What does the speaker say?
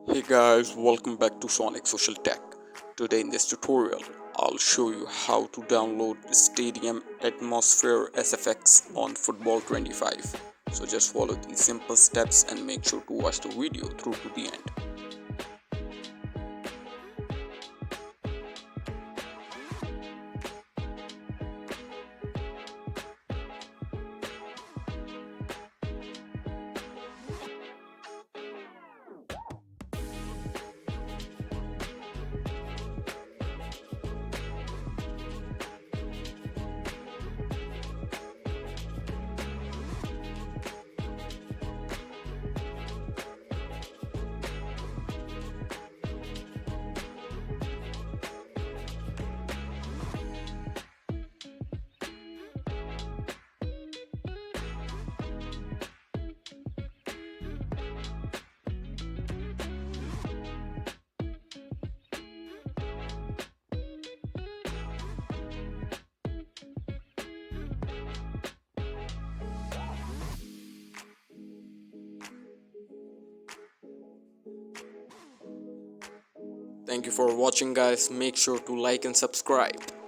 Hey guys, welcome back to Sonic Social Tech. Today in this tutorial, I'll show you how to download Stadium Atmosphere SFX on Football 25. So just follow these simple steps and make sure to watch the video through to the end. Thank you for watching guys. Make sure to like and subscribe.